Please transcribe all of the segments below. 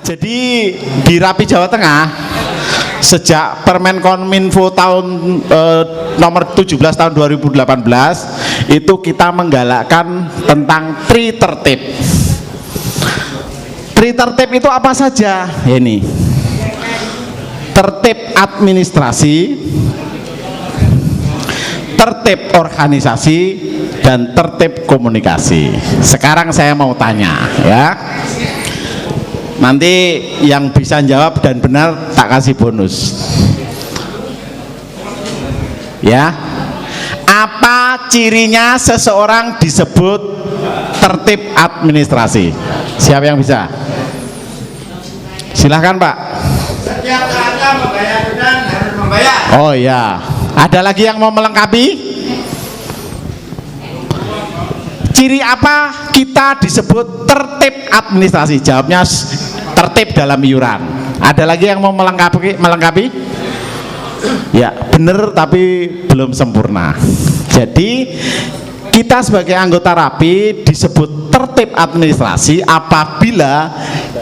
Jadi di Rapi Jawa Tengah sejak Permenkominfo tahun nomor 17 tahun 2018 itu kita menggalakkan tentang tri tertib. Tri tertib itu apa saja? Ini tertib administrasi, tertib organisasi, dan tertib komunikasi. Sekarang saya mau tanya ya, nanti yang bisa jawab dan benar tak kasih bonus ya. Apa cirinya seseorang disebut tertib administrasi? Siapa yang bisa? Silahkan Pak. Setiap kata membayar dan harus membayar. Oh ya, ada lagi yang mau melengkapi? Ciri apa kita disebut tertib administrasi? Jawabnya tertib dalam iuran. Ada lagi yang mau melengkapi? Ya, benar tapi belum sempurna. Jadi kita sebagai anggota Rapi disebut tertib administrasi apabila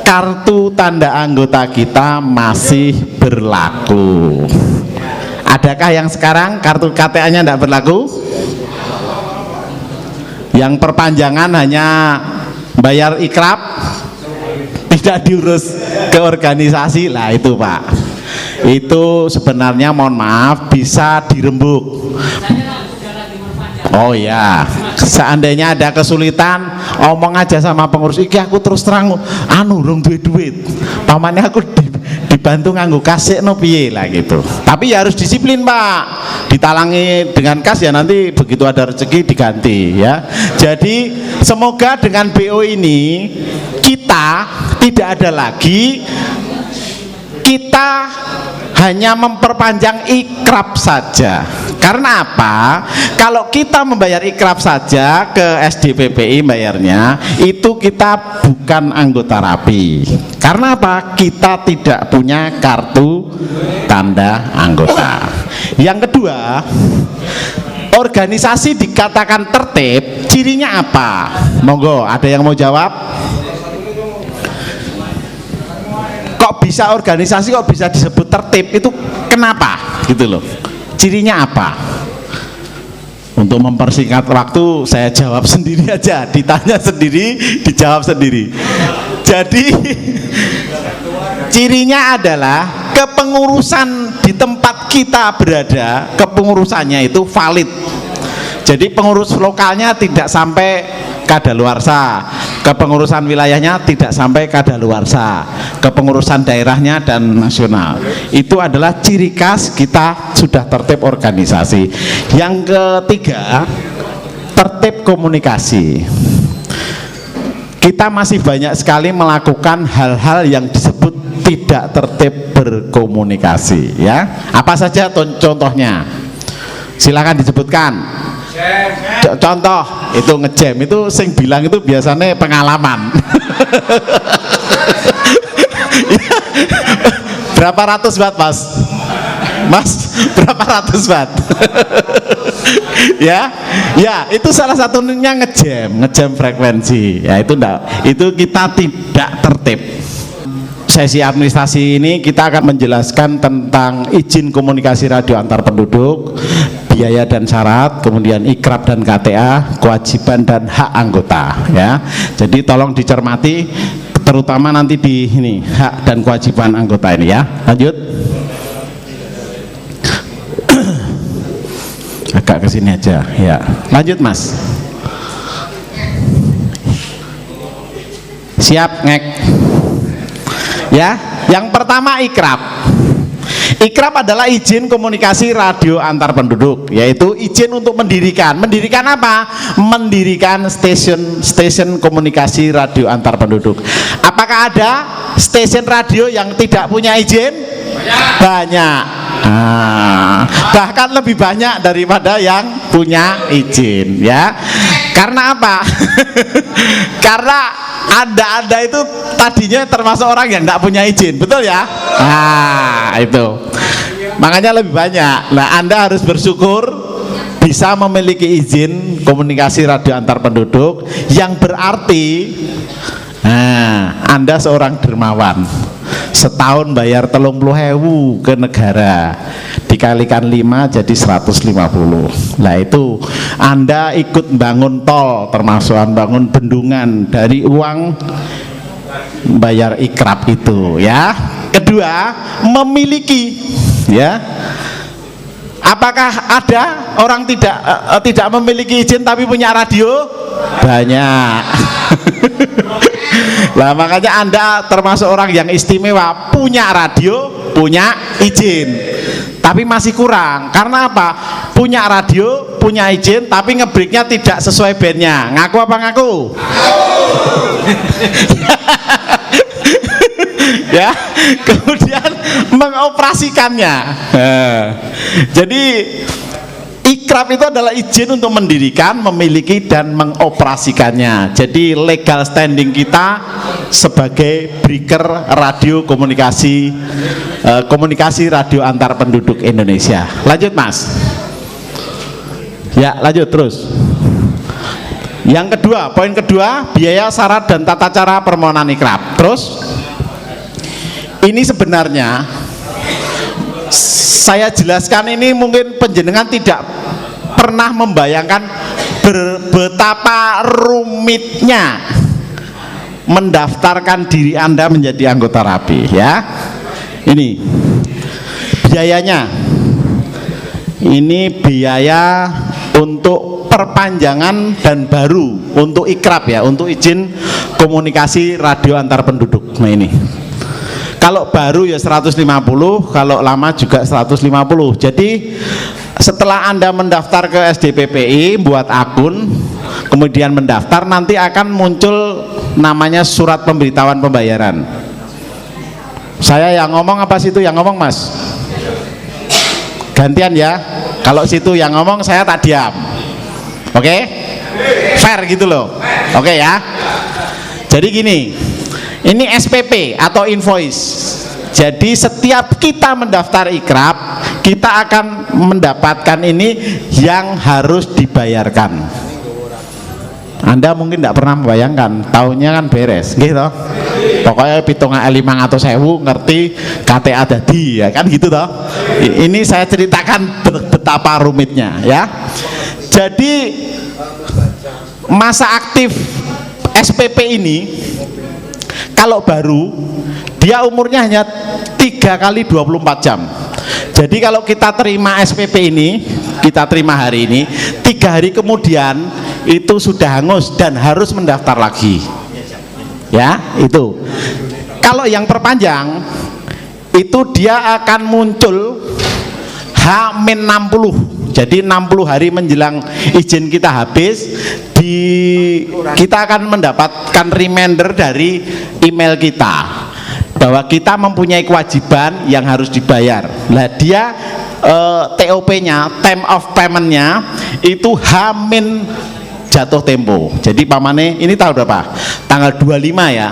kartu tanda anggota kita masih berlaku. Adakah yang sekarang kartu KTA-nya tidak berlaku? Yang perpanjangan hanya bayar ikrab, tidak diurus ke organisasi, lah itu Pak, itu sebenarnya mohon maaf bisa dirembuk. Oh ya, seandainya ada kesulitan omong aja sama pengurus, iki aku terus terang rung duit pamannya aku dibantu nganggo kasih no piye lah gitu. Tapi ya harus disiplin Pak, ditalangi dengan kas ya, nanti begitu ada rezeki diganti ya. Jadi semoga dengan BO ini kita tidak ada lagi kita hanya memperpanjang ikrab saja. Karena apa? Kalau kita membayar ikrab saja ke SDPPI bayarnya, itu kita bukan anggota Rapi. Karena apa? Kita tidak punya kartu tanda anggota. Yang kedua, organisasi dikatakan tertib, cirinya apa? Monggo, ada yang mau jawab? Kok bisa organisasi kok bisa disebut tertib, itu kenapa gitu loh, cirinya apa? Untuk mempersingkat waktu saya jawab sendiri aja, ditanya sendiri dijawab sendiri. Jadi cirinya adalah kepengurusan di tempat kita berada, kepengurusannya itu valid. Jadi pengurus lokalnya tidak sampai kadaluarsa, kepengurusan wilayahnya tidak sampai kadaluarsa, kepengurusan daerahnya dan nasional. Itu adalah ciri khas kita sudah tertib organisasi. Yang ketiga, tertib komunikasi. Kita masih banyak sekali melakukan hal-hal yang disebut tidak tertib berkomunikasi ya. Apa saja contohnya? Silakan disebutkan. Contoh itu ngejam, itu sing bilang itu biasanya pengalaman. Berapa ratus watt mas? Berapa ratus watt? Ya itu salah satunya ngejam frekuensi ya. Itu enggak, itu kita tidak tertib. Sesi administrasi ini kita akan menjelaskan tentang izin komunikasi radio antar penduduk, biaya dan syarat, kemudian ikrab dan KTA, kewajiban dan hak anggota ya. Jadi tolong dicermati terutama nanti di ini hak dan kewajiban anggota ini ya. Lanjut. Agak ke sini aja ya. Lanjut Mas. Siap ngek. Ya, yang pertama ikrab. Ikrab adalah izin komunikasi radio antar penduduk, yaitu izin untuk mendirikan apa? Mendirikan stasiun komunikasi radio antar penduduk. Apakah ada stasiun radio yang tidak punya izin? Banyak. Bahkan lebih banyak daripada yang punya izin ya. Karena apa? Karena Anda itu tadinya termasuk orang yang tidak punya izin, betul ya? Itu makanya lebih banyak. Nah, Anda harus bersyukur bisa memiliki izin komunikasi radio antar penduduk, yang berarti Nah, Anda seorang dermawan, setahun bayar 30.000 ke negara, dikalikan 5 jadi 150. Nah itu Anda ikut bangun tol, termasuk bangun bendungan dari uang bayar ikrab itu ya. Kedua, memiliki ya. Apakah ada orang tidak memiliki izin tapi punya radio? Banyak. Lah makanya Anda termasuk orang yang istimewa, punya radio, punya izin. Tapi masih kurang. Karena apa? Punya radio, punya izin, tapi ngebreaknya tidak sesuai bandnya. Ngaku apa ngaku? Ya, kemudian mengoperasikannya. Jadi ikrab itu adalah izin untuk mendirikan, memiliki dan mengoperasikannya. Jadi legal standing kita sebagai breaker radio komunikasi radio antar penduduk Indonesia. Lanjut Mas. Ya, lanjut terus. Yang kedua, poin kedua, biaya, syarat dan tata cara permohonan ikrab. Terus ini sebenarnya saya jelaskan ini mungkin penjenengan tidak pernah membayangkan betapa rumitnya mendaftarkan diri Anda menjadi anggota RAPI ya. Ini biayanya. Ini biaya untuk perpanjangan dan baru untuk ikrab ya, untuk izin komunikasi radio antar penduduk. Nah ini. Kalau baru ya 150, kalau lama juga 150. Jadi setelah Anda mendaftar ke SDPPI, buat akun, kemudian mendaftar, nanti akan muncul namanya surat pemberitahuan pembayaran. Saya yang ngomong apa situ yang ngomong Mas? Gantian ya. Kalau situ yang ngomong saya tak diam. Oke? Fair gitu loh. Oke ya. Jadi gini. Ini SPP atau invoice. Jadi setiap kita mendaftar ikrab, kita akan mendapatkan ini yang harus dibayarkan. Anda mungkin tidak pernah membayangkan, tahunnya kan beres, gitu. Pokoknya pitungan 500.000 ngerti KTA dadi, ya kan gitu toh. Ini saya ceritakan betapa rumitnya, ya. Jadi masa aktif SPP ini kalau baru dia umurnya hanya 3 kali 24 jam. Jadi kalau kita terima SPP ini, kita terima hari ini, 3 hari kemudian itu sudah hangus dan harus mendaftar lagi. Ya, itu. Kalau yang perpanjang itu dia akan muncul H-60. Jadi 60 hari menjelang izin kita habis, kita akan mendapatkan reminder dari email kita bahwa kita mempunyai kewajiban yang harus dibayar. Nah dia TOP-nya, time of payment-nya itu H- jatuh tempo. Jadi pamane ini tanggal berapa? Tanggal 25 ya.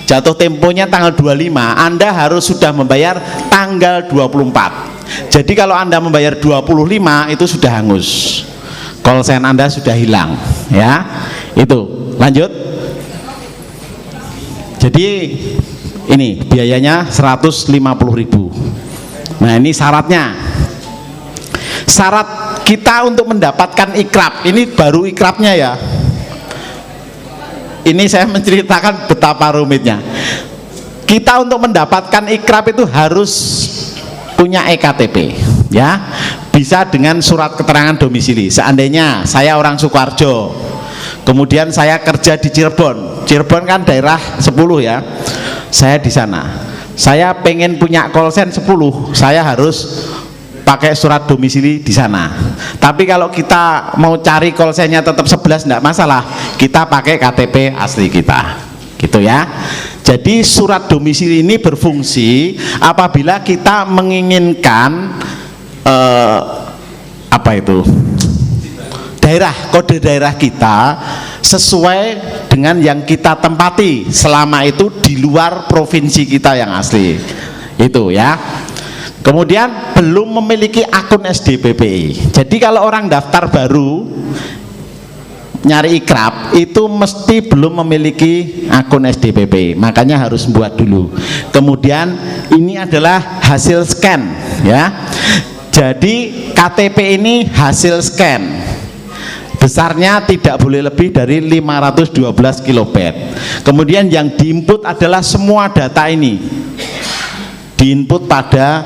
Jatuh temponya tanggal 25. Anda harus sudah membayar tanggal 24. Jadi kalau Anda membayar 25 itu sudah hangus. Call sign Anda sudah hilang, ya. Itu. Lanjut. Jadi ini biayanya 150.000. Nah, ini syaratnya. Syarat kita untuk mendapatkan ikrab. Ini baru ikrabnya ya. Ini saya menceritakan betapa rumitnya. Kita untuk mendapatkan ikrab itu harus punya EKTP, ya. Bisa dengan surat keterangan domisili. Seandainya saya orang Sukoharjo, kemudian saya kerja di Cirebon. Cirebon kan daerah 10 ya. Saya di sana. Saya pengen punya call sign 10, saya harus pakai surat domisili di sana. Tapi kalau kita mau cari call sign-nya tetap 11 enggak masalah. Kita pakai KTP asli kita. Gitu ya. Jadi surat domisili ini berfungsi apabila kita menginginkan daerah, kode daerah kita sesuai dengan yang kita tempati selama itu di luar provinsi kita yang asli. Itu ya. Kemudian belum memiliki akun SDPPI. Jadi kalau orang daftar baru nyari ikrab itu mesti belum memiliki akun SDPPI, makanya harus buat dulu. Kemudian ini adalah hasil scan ya. Jadi KTP ini hasil scan, besarnya tidak boleh lebih dari 512 kilobit. Kemudian yang diinput adalah semua data ini diinput pada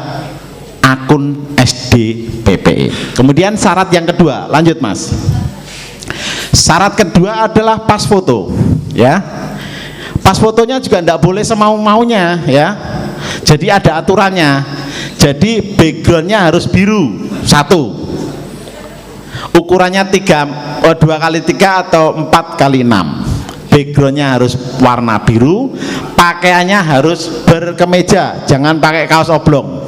akun SDPPI. Kemudian syarat yang kedua, lanjut Mas. Syarat kedua adalah pas foto ya. Pas fotonya juga tidak boleh semau-maunya ya. Jadi ada aturannya. Jadi backgroundnya harus biru satu, ukurannya 2x3 atau 4x6. Backgroundnya harus warna biru, pakaiannya harus berkemeja, jangan pakai kaos oblong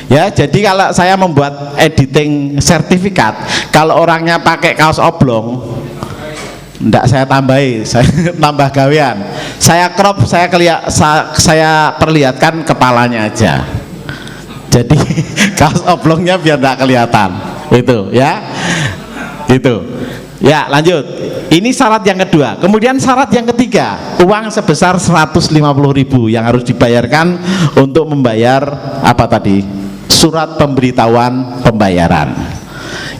ya. Jadi kalau saya membuat editing sertifikat, kalau orangnya pakai kaos oblong, enggak saya tambahi, saya tambah gawean, saya crop, saya perlihatkan kepalanya aja. Jadi kaos oblongnya biar enggak kelihatan, itu ya. Itu ya. Lanjut, ini syarat yang kedua. Kemudian syarat yang ketiga, uang sebesar 150.000 yang harus dibayarkan untuk membayar apa tadi, surat pemberitahuan pembayaran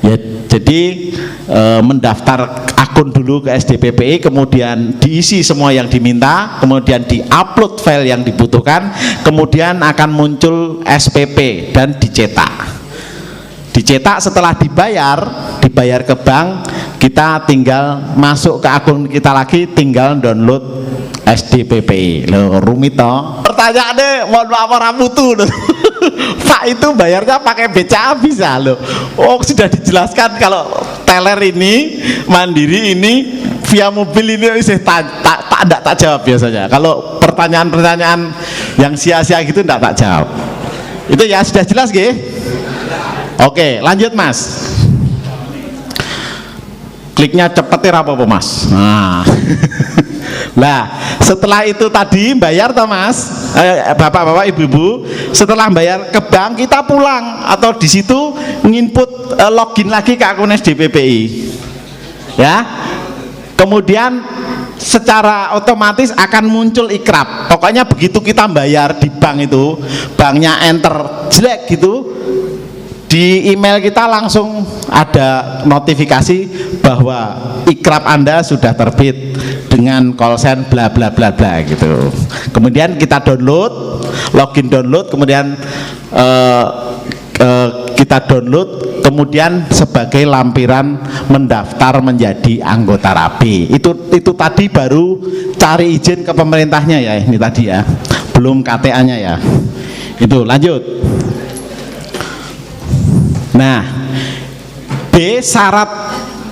ya. Jadi mendaftar akun dulu ke SDPPI, kemudian diisi semua yang diminta, kemudian diupload file yang dibutuhkan, kemudian akan muncul SPP dan dicetak. Setelah dibayar ke bank, kita tinggal masuk ke akun kita lagi, tinggal download SDPPI. Loh, rumit toh? Pertanyaannya, mohon maaf orang mutu loh. Pak, itu bayarnya pakai BCA bisa loh. Oh, sudah dijelaskan kalau teler ini, mandiri ini, via mobil ini tak jawab biasanya. Kalau pertanyaan-pertanyaan yang sia-sia gitu tak jawab. Itu ya sudah jelas nggih? Oke, lanjut Mas. Kliknya cepet ya apa Mas? Nah, setelah itu tadi bayar toh Mas, bapak-bapak, ibu-ibu, setelah bayar ke bank kita pulang atau di situ nginput login lagi ke akun SDPPI. Ya. Kemudian secara otomatis akan muncul ikrab. Pokoknya begitu kita bayar di bank itu, banknya enter jelek gitu, di email kita langsung ada notifikasi bahwa ikrab Anda sudah terbit dengan call sign bla bla bla bla gitu. Kemudian kita download, login download, kemudian kita download, kemudian sebagai lampiran mendaftar menjadi anggota RAPI. Itu tadi baru cari izin ke pemerintahnya ya, ini tadi ya, belum KTA-nya ya. Itu lanjut. Nah, B, syarat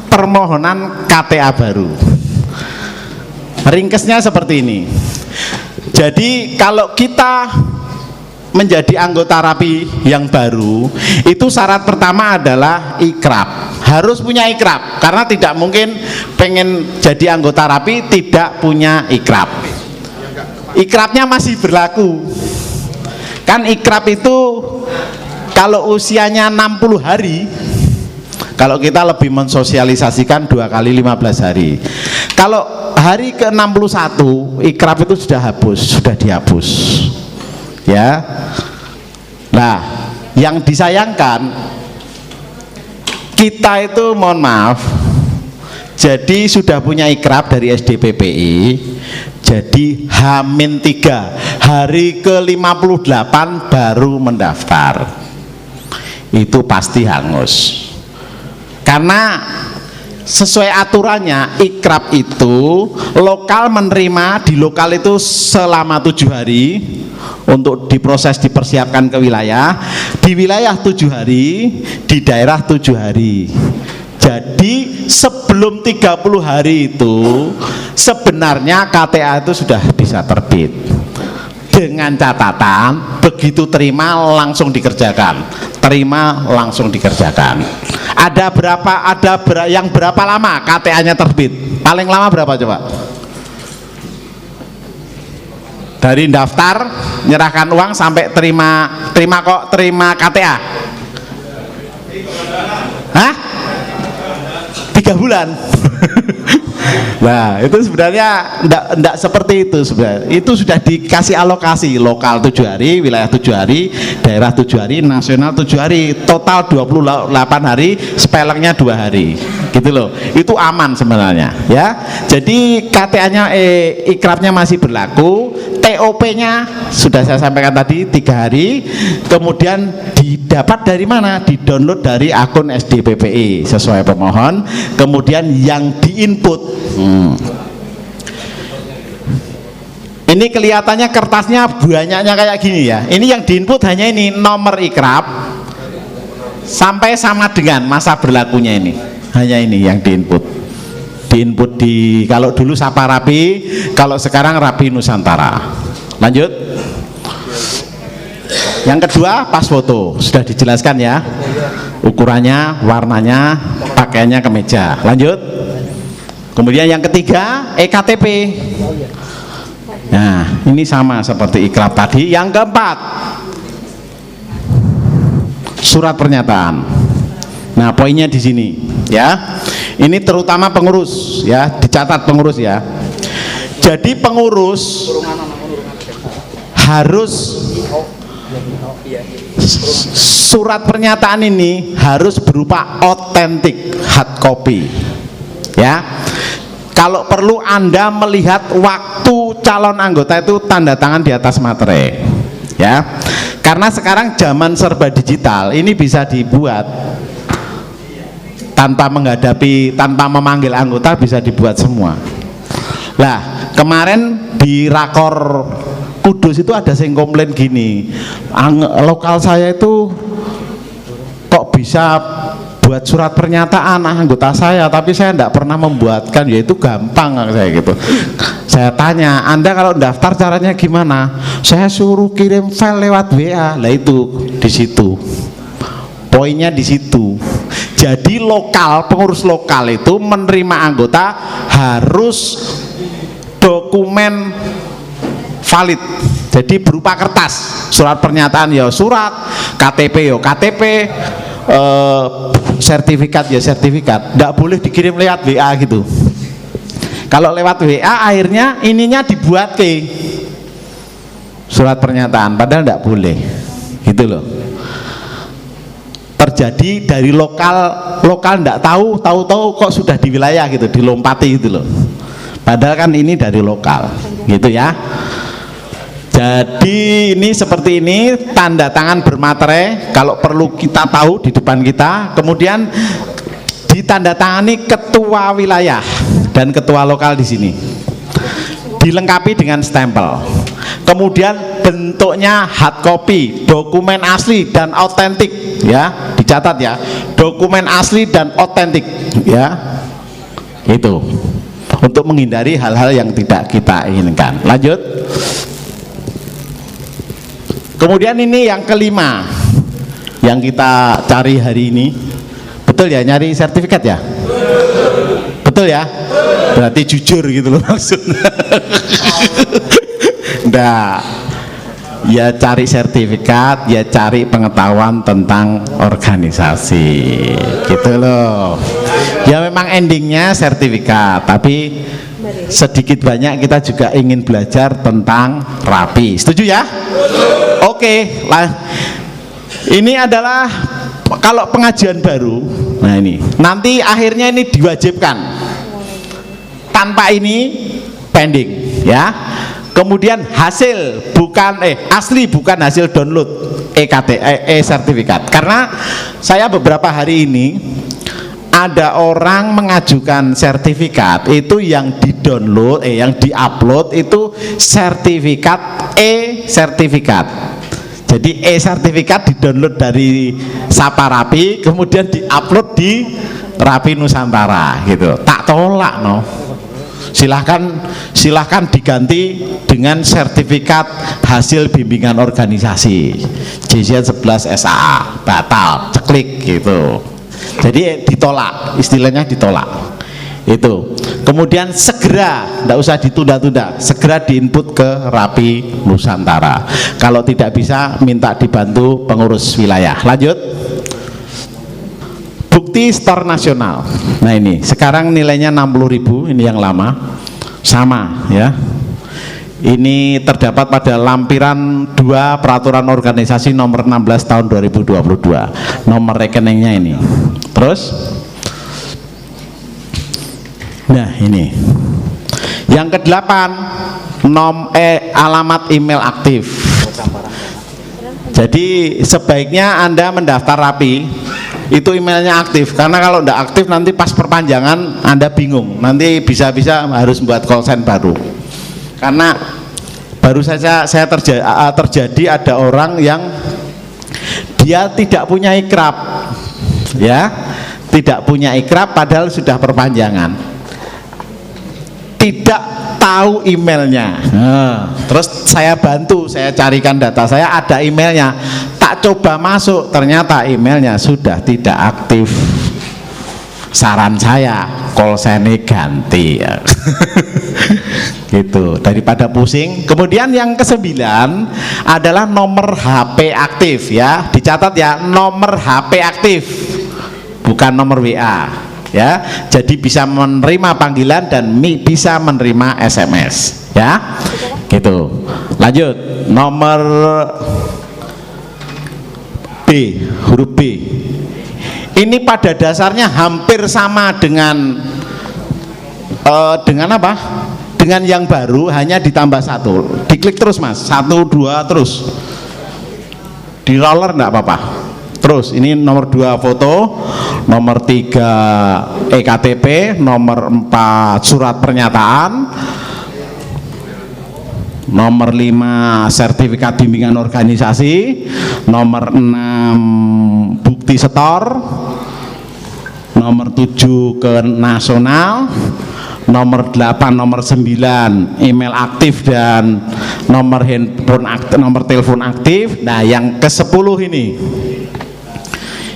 permohonan KTA baru. Ringkesnya seperti ini. Jadi kalau kita menjadi anggota RAPI yang baru, itu syarat pertama adalah ikrab. Harus punya ikrab, karena tidak mungkin pengen jadi anggota RAPI tidak punya ikrab. Ikrabnya masih berlaku. Kan ikrab itu kalau usianya 60 hari, kalau kita lebih mensosialisasikan 2 kali 15 hari. Kalau hari ke-61 ikrab itu sudah dihapus. Ya. Nah, yang disayangkan kita itu, mohon maaf, jadi sudah punya ikrab dari SDPPI, jadi H-3 hari ke-58 baru mendaftar, itu pasti hangus. Karena sesuai aturannya ikrab itu lokal menerima di lokal itu selama 7 hari untuk diproses, dipersiapkan ke wilayah, di wilayah 7 hari, di daerah 7 hari. Jadi sebelum 30 hari itu sebenarnya KTA itu sudah bisa terbit, dengan catatan begitu terima langsung dikerjakan, terima langsung dikerjakan. Yang berapa lama KTA-nya terbit? Paling lama berapa coba? Dari daftar, nyerahkan uang sampai terima KTA. Hah? 3 bulan. Nah, itu sebenarnya enggak seperti itu sebenarnya. Itu sudah dikasih alokasi, lokal 7 hari, wilayah 7 hari, daerah 7 hari, nasional 7 hari, total 28 hari, spelengnya 2 hari. Gitu loh. Itu aman sebenarnya, ya. Jadi KTA-nya ikrapnya masih berlaku, TOP-nya sudah saya sampaikan tadi 3 hari. Kemudian didapat dari mana? Di-download dari akun SDPPI sesuai pemohon. Kemudian yang diinput. Ini kelihatannya kertasnya banyaknya kayak gini ya. Ini yang diinput hanya ini nomor ikrap sampai sama dengan masa berlakunya ini. Hanya ini yang diinput. Diinput di kalau dulu Sapa Rapi, kalau sekarang Rapi Nusantara. Lanjut. Yang kedua pas foto sudah dijelaskan ya. Ukurannya, warnanya, pakaiannya kemeja. Lanjut. Kemudian yang ketiga EKTP. Nah, ini sama seperti ikrap tadi. Yang keempat surat pernyataan. Nah, poinnya di sini ya. Ini terutama pengurus ya, dicatat pengurus ya. Jadi pengurus harus surat pernyataan ini harus berupa otentik hard copy ya. Kalau perlu Anda melihat waktu calon anggota itu tanda tangan di atas materai ya, karena sekarang zaman serba digital, ini bisa dibuat tanpa menghadapi, tanpa memanggil anggota, bisa dibuat semua. Lah kemarin di Rakor Kudus itu ada yang komplain gini, lokal saya itu kok bisa buat surat pernyataan anggota saya, tapi saya tidak pernah membuatkan. Ya itu gampang saya gitu. Saya tanya, Anda kalau daftar caranya gimana? Saya suruh kirim file lewat WA. Lah itu di situ. Poinnya di situ. Jadi lokal, pengurus lokal itu menerima anggota harus dokumen valid. Jadi berupa kertas, surat pernyataan ya surat, KTP ya KTP, sertifikat ya sertifikat. Tidak boleh dikirim lewat WA gitu. Kalau lewat WA akhirnya ininya dibuat ke surat pernyataan, padahal tidak boleh gitu loh. Terjadi dari lokal tidak tahu kok sudah di wilayah gitu, dilompati gitu loh, padahal kan ini dari lokal gitu ya. Jadi ini seperti ini, tanda tangan bermaterai, kalau perlu kita tahu di depan kita. Kemudian ditandatangani ketua wilayah dan ketua lokal di sini, dilengkapi dengan stempel. Kemudian bentuknya hard copy, dokumen asli dan otentik ya, dicatat ya, dokumen asli dan otentik ya, itu untuk menghindari hal-hal yang tidak kita inginkan. Lanjut. Kemudian ini yang kelima yang kita cari hari ini, betul ya, nyari sertifikat ya, betul ya, berarti jujur gitu loh maksudnya. Nah, ya cari sertifikat, ya cari pengetahuan tentang organisasi gitu loh. Ya memang endingnya sertifikat, tapi sedikit banyak kita juga ingin belajar tentang Rapi. Setuju ya? Oke lah. Ini adalah kalau pengajian baru. Nah ini nanti akhirnya ini diwajibkan. Tanpa ini pending ya. Kemudian hasil bukan asli bukan hasil download sertifikat. Karena saya beberapa hari ini ada orang mengajukan sertifikat itu yang di-download yang di-upload itu sertifikat sertifikat. Jadi sertifikat di-download dari Sapa Rapi, kemudian di-upload di Rapi Nusantara gitu. Tak tolak no. Silahkan diganti dengan sertifikat hasil bimbingan organisasi JZ 11 SAA, batal, ceklik gitu. Jadi ditolak, istilahnya ditolak itu. Kemudian segera, tidak usah ditunda-tunda, segera diinput ke Rapi Nusantara. Kalau tidak bisa minta dibantu pengurus wilayah. Lanjut. bukti store nasional. Nah ini sekarang nilainya 60.000, ini yang lama sama ya. Ini terdapat pada lampiran 2 peraturan organisasi nomor 16 tahun 2022, nomor rekeningnya ini. Terus nah ini yang ke-8, alamat email aktif. Jadi sebaiknya Anda mendaftar rapi, itu emailnya aktif, karena kalau tidak aktif nanti pas perpanjangan Anda bingung, nanti bisa-bisa harus buat call sign baru. Karena baru saja saya terjadi ada orang yang dia tidak punya ikrab, ya, tidak punya ikrab padahal sudah perpanjangan, tidak tahu emailnya. Terus saya bantu, saya carikan data, saya ada emailnya, tak coba masuk, ternyata emailnya sudah tidak aktif. Saran saya, call sign ganti ya. Gitu, daripada pusing. Kemudian yang ke-9 adalah nomor HP aktif ya, dicatat ya, nomor HP aktif, bukan nomor WA ya. Jadi bisa menerima panggilan dan bisa menerima SMS ya. Gitu. Lanjut, nomor B, huruf B. Ini pada dasarnya hampir sama dengan apa? Dengan yang baru, hanya ditambah 1. Diklik terus mas, 1, 2 terus. Di roller enggak apa-apa. Terus ini nomor 2 foto, nomor 3 EKTP, nomor 4 surat pernyataan, nomor 5 sertifikat bimbingan organisasi, nomor 6 bukti setor, nomor 7 ke nasional, nomor 8, nomor 9 email aktif dan nomor handphone aktif, nomor telepon aktif. Nah yang ke-10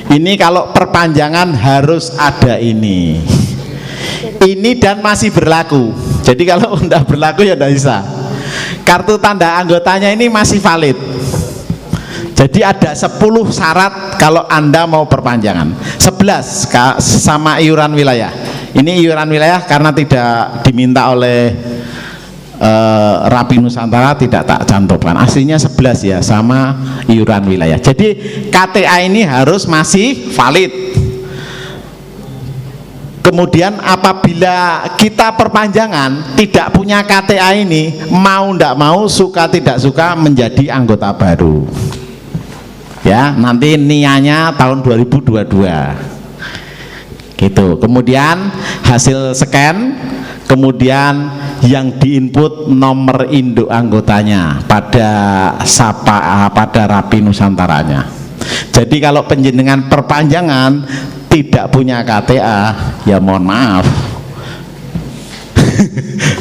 ini kalau perpanjangan harus ada ini dan masih berlaku. Jadi kalau tidak berlaku ya tidak bisa. Kartu tanda anggotanya ini masih valid. Jadi ada 10 syarat kalau Anda mau perpanjangan. 11 sama iuran wilayah. Ini iuran wilayah karena tidak diminta oleh Rapi Nusantara, tidak tak cantumkan. Aslinya 11 ya, sama iuran wilayah. Jadi KTA ini harus masih valid. Kemudian apabila kita perpanjangan tidak punya KTA ini, mau tidak mau, suka tidak suka menjadi anggota baru. Ya, nanti nianya tahun 2022. Gitu. Kemudian hasil scan, kemudian yang diinput nomor induk anggotanya pada Rapi Nusantaranya. Jadi kalau penjenengan perpanjangan tidak punya KTA, ya mohon maaf.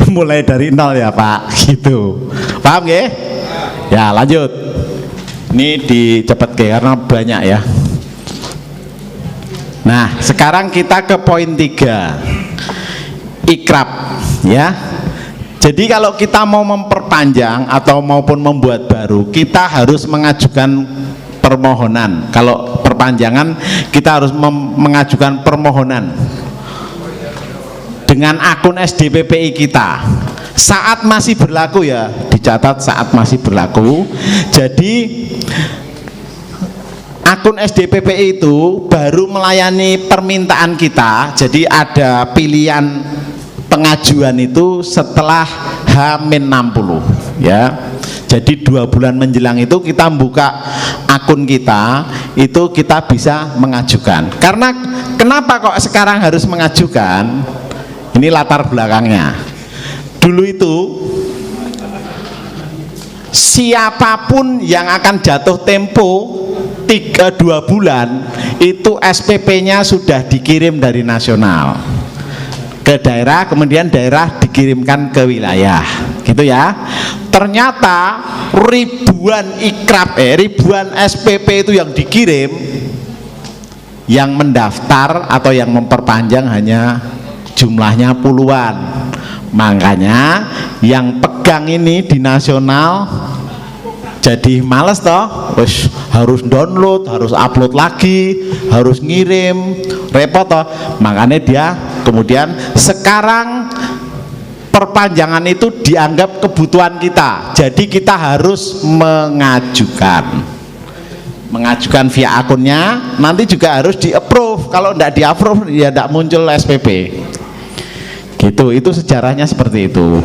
Mulai dari nol ya Pak, gitu. Paham nggih? Ya, lanjut. Ini dicepet karena banyak ya. Nah, sekarang kita ke poin 3. Ikrab ya. Jadi kalau kita mau memperpanjang atau maupun membuat baru, kita harus mengajukan permohonan. Kalau perpanjangan kita harus mengajukan permohonan dengan akun SDPPI kita. Saat masih berlaku ya, dicatat saat masih berlaku. Jadi akun SDPPI itu baru melayani permintaan kita. Jadi ada pilihan pengajuan itu setelah H-60 ya. Jadi 2 bulan menjelang itu kita buka akun kita, itu kita bisa mengajukan. Karena kenapa kok sekarang harus mengajukan? Ini latar belakangnya. Dulu itu siapapun yang akan jatuh tempo 2 bulan itu SPP-nya sudah dikirim dari nasional ke daerah, kemudian daerah dikirimkan ke wilayah, gitu ya. Ternyata ribuan ribuan SPP itu yang dikirim, yang mendaftar atau yang memperpanjang hanya jumlahnya puluhan. Makanya yang pegang ini di nasional jadi males toh, wis harus download, harus upload lagi, harus ngirim, repot toh. Makanya dia kemudian sekarang perpanjangan itu dianggap kebutuhan kita. Jadi kita harus mengajukan via akunnya, nanti juga harus di approve. Kalau tidak di approve ya tidak muncul SPP gitu. Itu sejarahnya seperti itu.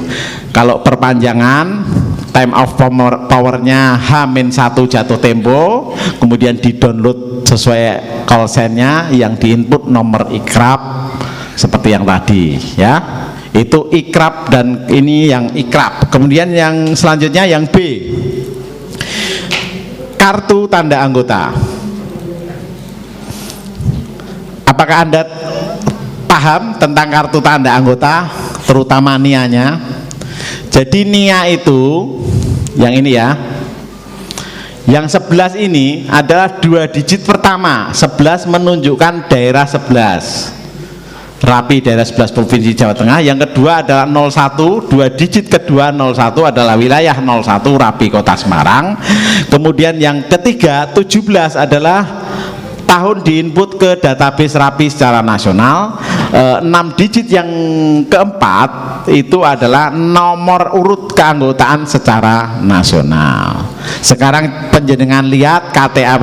Kalau perpanjangan time of powernya H-1 jatuh tempo, kemudian di download sesuai call sign-nya, yang diinput nomor ikrab seperti yang tadi ya. Itu ikrab, dan ini yang ikrab. Kemudian yang selanjutnya yang B, kartu tanda anggota. Apakah Anda paham tentang kartu tanda anggota, terutama NIA-nya? Jadi NIA itu yang ini ya, yang 11 ini adalah 2 digit pertama. 11 menunjukkan daerah 11, Rapi daerah 11 Provinsi Jawa Tengah. Yang kedua adalah 01, 2 digit kedua 01 adalah wilayah 01 Rapi Kota Semarang. Kemudian yang ketiga 17 adalah tahun diinput ke database Rapi secara nasional. 6 digit yang keempat itu adalah nomor urut keanggotaan secara nasional. Sekarang penjenengan lihat KTA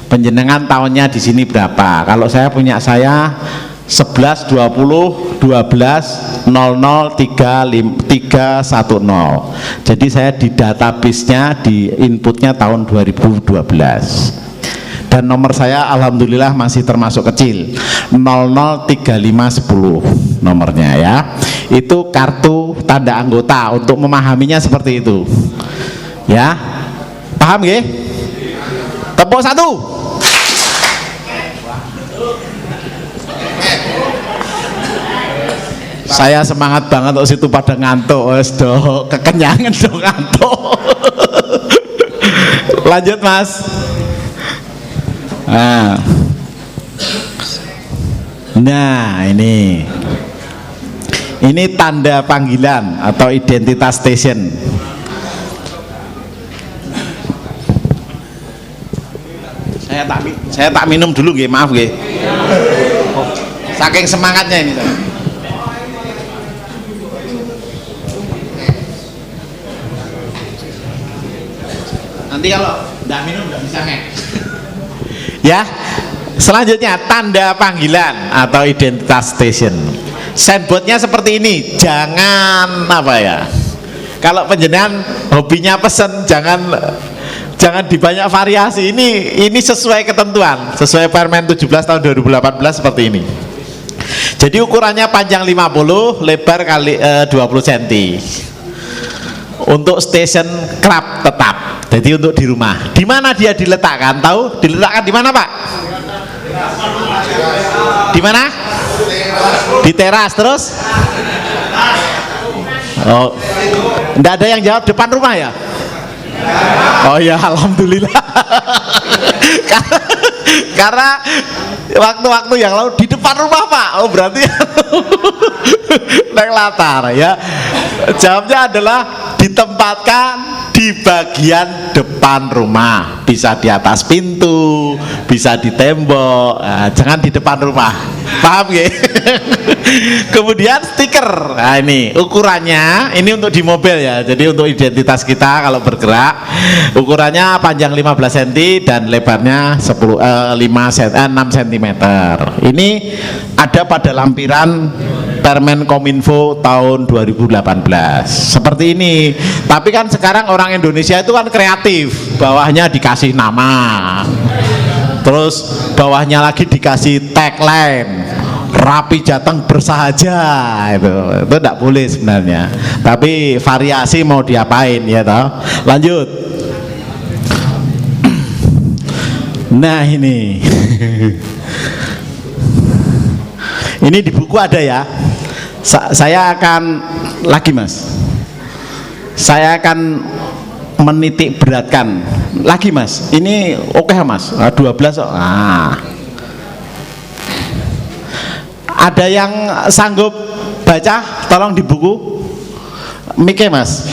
penjenengan tahunnya di sini berapa. Kalau saya punya 11 20 12 00 310. Jadi saya di database-nya, di inputnya tahun 2012. Dan nomor saya alhamdulillah masih termasuk kecil, 003510 nomornya ya. Itu kartu tanda anggota. Untuk memahaminya seperti itu ya. Paham nggih? Tepuk satu. Saya semangat banget kok, situ pada ngantuk, wes do kekenyangan do ngantuk. Lanjut Mas. Nah ini tanda panggilan atau identitas station. Saya tak minum dulu nggih, maaf nggih. Saking semangatnya ini saya. Nanti kalau tidak minum tidak bisa ngek. Ya, selanjutnya tanda panggilan atau identitas station. Signboardnya seperti ini. Jangan apa ya? Kalau penjenengan hobinya pesen, jangan di banyak variasi. Ini sesuai ketentuan, sesuai Permen 17 tahun 2018 seperti ini. Jadi ukurannya panjang 50, lebar kali 20 cm. Untuk station kerap tetap. Jadi untuk di rumah. Di mana dia diletakkan? Tahu? Diletakkan di mana, Pak? Di mana? Di teras. Terus? Oh, enggak ada yang jawab depan rumah ya? Oh ya, alhamdulillah. Karena waktu-waktu yang lalu di depan rumah Pak. Oh berarti naik latar ya. Jawabnya adalah ditempatkan di bagian depan rumah. Bisa di atas pintu, bisa di tembok, jangan di depan rumah. Paham ya? Kemudian stiker. Nah ini ukurannya, ini untuk di mobil ya. Jadi untuk identitas kita kalau bergerak, ukurannya panjang 15 cm dan lebarnya 6 cm. Ini ada pada lampiran Permen Kominfo tahun 2018 seperti ini. Tapi kan sekarang orang Indonesia itu kan kreatif, bawahnya dikasih nama, terus bawahnya lagi dikasih tagline Rapi Jateng bersahaja. Itu tidak boleh sebenarnya, tapi variasi mau diapain ya toh. Lanjut. Nah ini ini di buku ada ya. Saya akan lagi Mas, saya akan menitik beratkan lagi Mas. Ini oke Mas, 12 ada yang sanggup baca? Tolong di buku Mike Mas.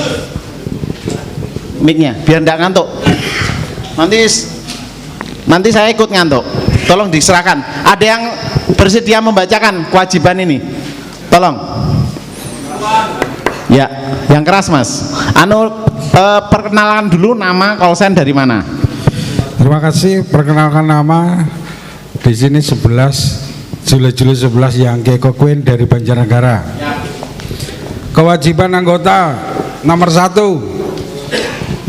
mic-nya biar enggak ngantuk. Nanti saya ikut ngantuk. Tolong diserahkan. Ada yang bersedia membacakan kewajiban ini? Tolong. Ya, yang keras Mas. Perkenalan dulu nama, call dari mana? Terima kasih. Perkenalkan nama di sini 11 Juli 11 Yangke Kokwen dari Banjarnegara. Kewajiban anggota nomor 1,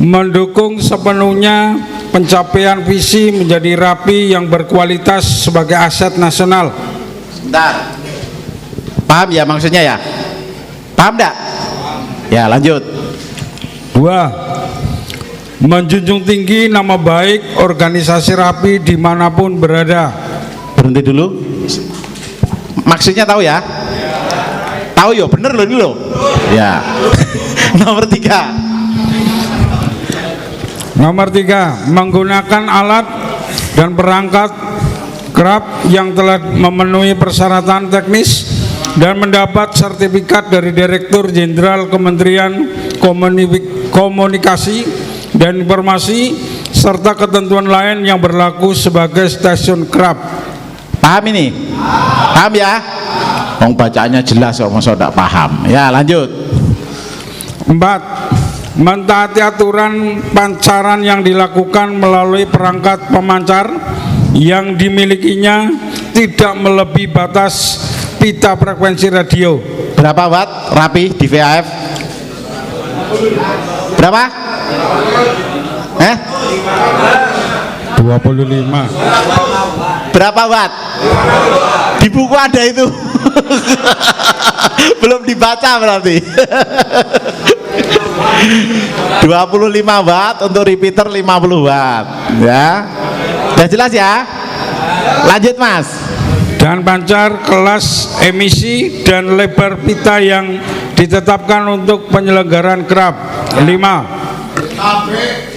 mendukung sepenuhnya pencapaian visi menjadi Rapi yang berkualitas sebagai aset nasional. Sebentar. Paham ya maksudnya ya? Paham enggak? Ya, lanjut. 2, menjunjung tinggi nama baik organisasi Rapi dimanapun berada. Berhenti dulu. Maksudnya tahu ya? Tahu ya, bener loh ini loh. Ya. Nomor 3, menggunakan alat dan perangkat kerap yang telah memenuhi persyaratan teknis dan mendapat sertifikat dari Direktur Jenderal Kementerian Komunikasi dan Informasi serta ketentuan lain yang berlaku sebagai stasiun kerap. Paham ini? Paham ya? Wong bacaannya jelas kok, masa enggak paham. Ya, lanjut. 4, mentaati aturan pancaran yang dilakukan melalui perangkat pemancar yang dimilikinya tidak melebihi batas pita frekuensi radio. Berapa watt Rapi di VHF? Berapa? 25. Berapa watt? Di buku ada itu. Belum dibaca berarti. 25 watt untuk repeater 50 watt. Ya. Sudah jelas ya? Lanjut Mas. Dan pancar kelas emisi dan lebar pita yang ditetapkan untuk penyelenggaraan kerap. 5,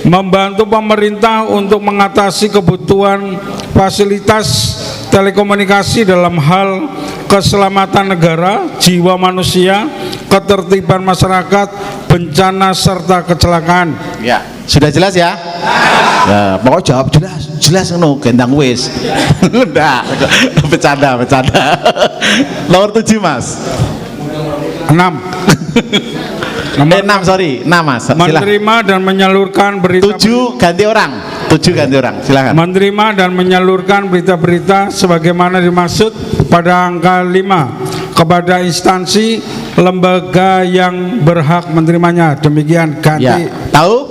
membantu pemerintah untuk mengatasi kebutuhan fasilitas telekomunikasi dalam hal keselamatan negara, jiwa manusia, ketertiban masyarakat, bencana serta kecelakaan. Ya, sudah jelas ya? Ya, pokoknya jawab jelas ngono, gendang wis. Enggak, bercanda. Nomor 7 Mas. 6, 6 Mas. menerima dan menyalurkan berita. 7 ganti orang, silakan. Menerima dan menyalurkan berita-berita sebagaimana dimaksud pada angka 5 kepada instansi lembaga yang berhak menerimanya. Demikian ganti. Ya, tahu?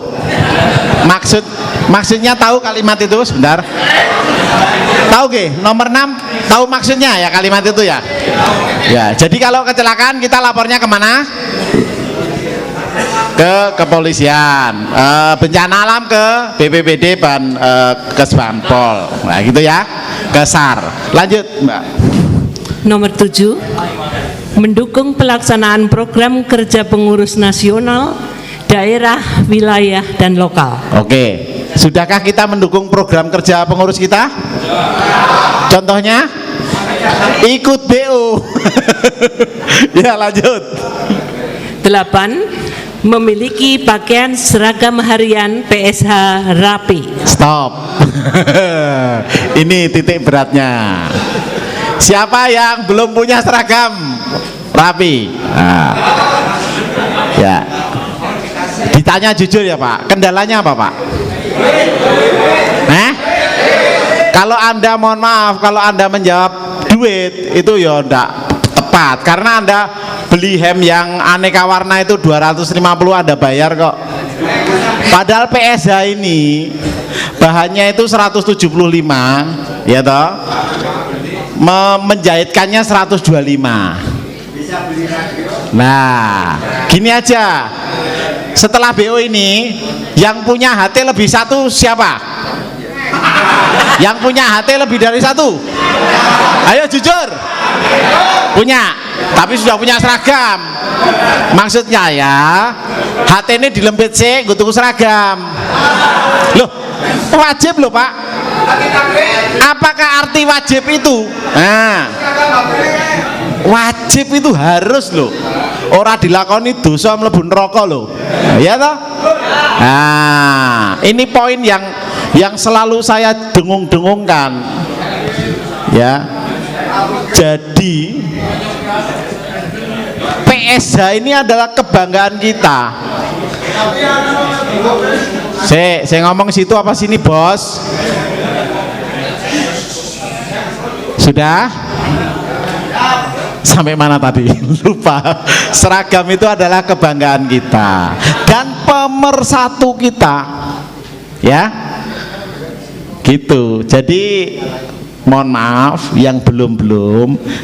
Maksudnya tahu kalimat itu? Sebentar. Tahu ke? Nomor 6 tahu maksudnya ya kalimat itu ya? Ya, jadi kalau kecelakaan kita lapornya kemana? Ke kepolisian, bencana alam ke BPBD ke Sbanpol, nah gitu ya, ke SAR. Lanjut Mbak. Nomor 7, mendukung pelaksanaan program kerja pengurus nasional, daerah, wilayah, dan lokal. Oke, sudahkah kita mendukung program kerja pengurus kita? Contohnya? Ikut BO. Ya, lanjut. 8, memiliki pakaian seragam harian PSH Rapi. Stop. Ini titik beratnya. Siapa yang belum punya seragam Rapi? Nah. Ya. Ditanya jujur ya Pak, kendalanya apa Pak? Kalau Anda, mohon maaf, kalau Anda menjawab duit itu ya enggak tepat, karena Anda beli hem yang aneka warna itu 250 Anda bayar kok. Padahal PSH ini bahannya itu 175 ya toh, menjahitkannya 125. Nah gini aja, setelah BO ini yang punya HT lebih satu siapa? Yang punya HT lebih dari satu? Ayo jujur. Punya, tapi sudah punya seragam. Maksudnya ya, HT ini dilempit sih, gue tunggu seragam. Loh, wajib loh Pak. Apakah arti wajib itu? Nah, Wajib itu harus loh. Ora dilakoni dosa mlebu neraka loh. Ya toh? Nah, ini poin yang selalu saya dengung-dengungkan. Ya. Jadi PSH ini adalah kebanggaan kita. Saya ngomong situ apa sini, Bos? Sudah? Sampai mana tadi? Lupa. Seragam itu adalah kebanggaan kita dan pemersatu kita. Ya. Gitu. Jadi mohon maaf yang belum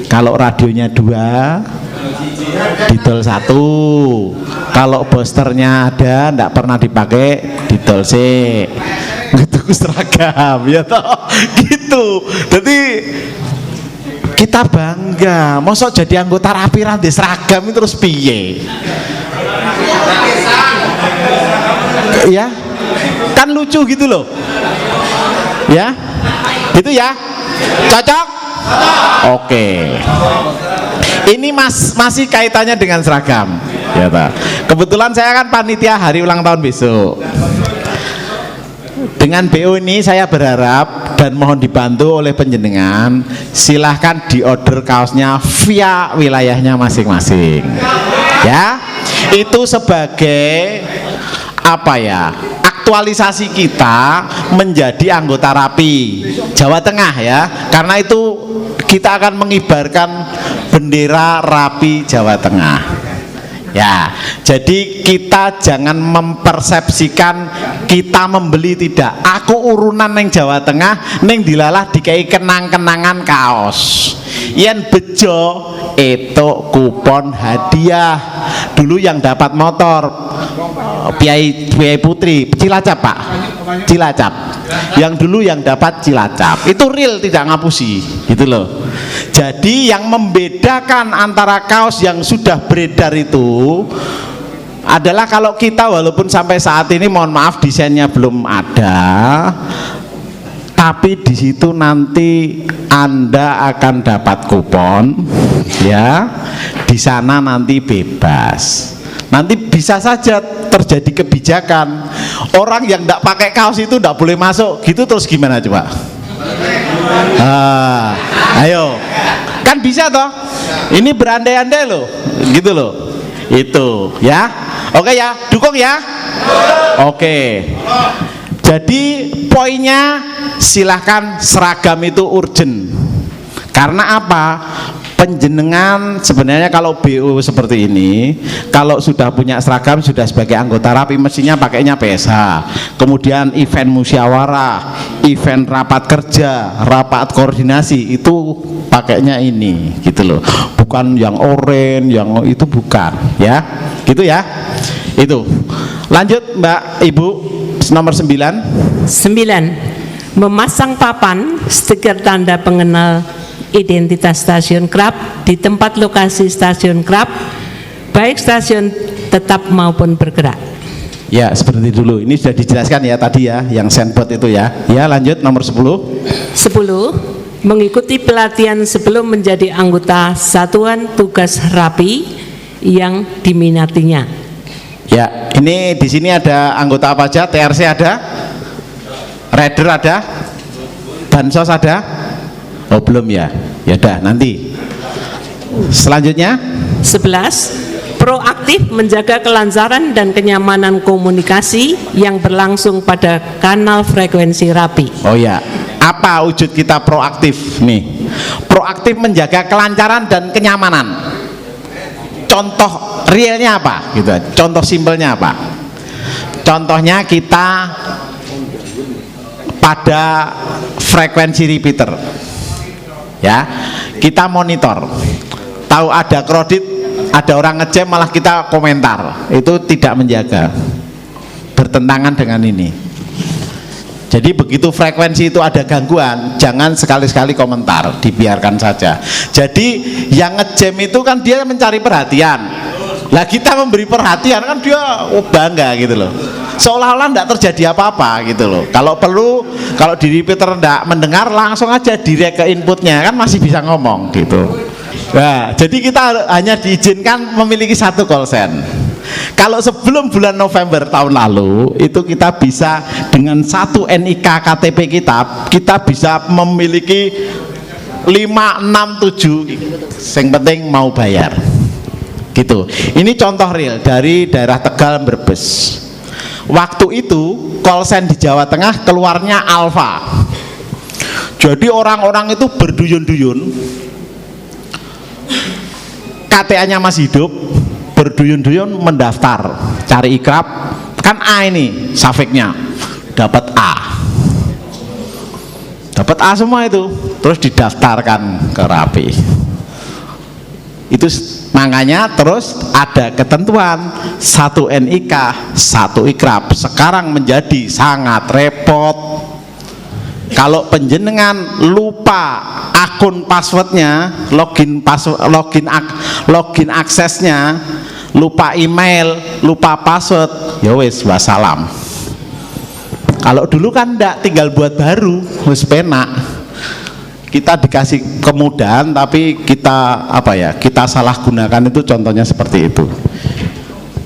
kalau radionya 2 didol 1, kalau boosternya ada ndak pernah dipakai didol C, gitu seragam ya toh gitu. Jadi kita bangga, mosok jadi anggota rapi rantai seragam itu terus piye ya, kan lucu gitu loh ya, gitu ya. Cocok? Oke. Ini masih kaitannya dengan seragam. Ya, Pak. Kebetulan saya kan panitia hari ulang tahun besok. Dengan BO ini saya berharap dan mohon dibantu oleh panjenengan, silahkan diorder kaosnya via wilayahnya masing-masing. Ya, itu sebagai apa ya? Aktualisasi kita menjadi anggota rapi Jawa Tengah ya, karena itu kita akan mengibarkan bendera rapi Jawa Tengah ya. Jadi kita jangan mempersepsikan kita membeli, tidak. Aku urunan neng Jawa Tengah neng dilalah dikai kenang-kenangan kaos yen bejo itu kupon hadiah. Dulu yang dapat motor Piai Putri Cilacap, Pak, Cilacap. Yang dulu yang dapat Cilacap itu real, tidak ngapusi gitu loh. Jadi yang membedakan antara kaos yang sudah beredar itu adalah kalau kita walaupun sampai saat ini mohon maaf desainnya belum ada, tapi di situ nanti Anda akan dapat kupon ya. Di sana nanti bebas. Nanti bisa saja terjadi kebijakan orang yang tidak pakai kaos itu tidak boleh masuk gitu, terus gimana coba? Ayo, kan bisa toh? Ini berandai-andai loh, gitu loh. Itu ya. Oke ya, dukung ya. Oke. Jadi poinnya silahkan seragam itu urgent. Karena apa? Penjenengan sebenarnya kalau BO seperti ini, kalau sudah punya seragam, sudah sebagai anggota rapi, mestinya pakainya PSH. Kemudian event musyawarah, event rapat kerja, rapat koordinasi, itu pakainya ini gitu loh. Bukan yang oranye, yang itu bukan ya. Gitu ya. Itu. Lanjut Mbak Ibu, nomor 9. 9. Memasang papan stiker tanda pengenal identitas stasiun KRAP di tempat lokasi stasiun KRAP, baik stasiun tetap maupun bergerak. Ya, seperti dulu. Ini sudah dijelaskan ya tadi ya, yang sandboard itu ya. Ya, lanjut nomor 10. 10. Mengikuti pelatihan sebelum menjadi anggota satuan tugas rapi yang diminatinya. Ya, ini di sini ada anggota apa aja? TRC ada? Rider ada? Bansos ada? Oh belum ya, ya dah nanti. Selanjutnya 11. Proaktif menjaga kelancaran dan kenyamanan komunikasi yang berlangsung pada kanal frekuensi rapi. Oh ya, apa wujud kita proaktif nih? Proaktif menjaga kelancaran dan kenyamanan. Contoh realnya apa? Gitu. Contoh simpelnya apa? Contohnya kita pada frekuensi repeater. Ya, kita monitor, tahu ada kredit, ada orang ngejam malah kita komentar, itu tidak menjaga, bertentangan dengan ini. Jadi begitu frekuensi itu ada gangguan, jangan sekali-sekali komentar, dibiarkan saja. Jadi yang ngejam itu kan dia mencari perhatian, lah kita memberi perhatian kan dia bangga gitu loh, seolah-olah tidak terjadi apa-apa gitu loh. Kalau perlu, kalau di repeater tidak mendengar, langsung aja direct ke inputnya, kan masih bisa ngomong gitu. Nah, jadi kita hanya diizinkan memiliki satu call center. Kalau sebelum bulan November tahun lalu itu kita bisa dengan satu NIK KTP kita bisa memiliki 5, 6, 7, yang penting mau bayar gitu. Ini contoh real dari daerah Tegal Brebes. Waktu itu call center di Jawa Tengah keluarnya Alfa. Jadi orang-orang itu berduyun-duyun, KTA-nya masih hidup, berduyun-duyun mendaftar cari ikrab, kan A ini safiknya dapat A semua itu, terus didaftarkan ke Rapi. Itu makanya terus ada ketentuan satu NIK satu ikrab. Sekarang menjadi sangat repot. Kalau penjenengan lupa akun passwordnya, login aksesnya, lupa email, lupa password, ya wes wassalam. Kalau dulu kan enggak, tinggal buat baru, wes penak. Kita dikasih kemudahan tapi kita kita salah gunakan, itu contohnya seperti itu.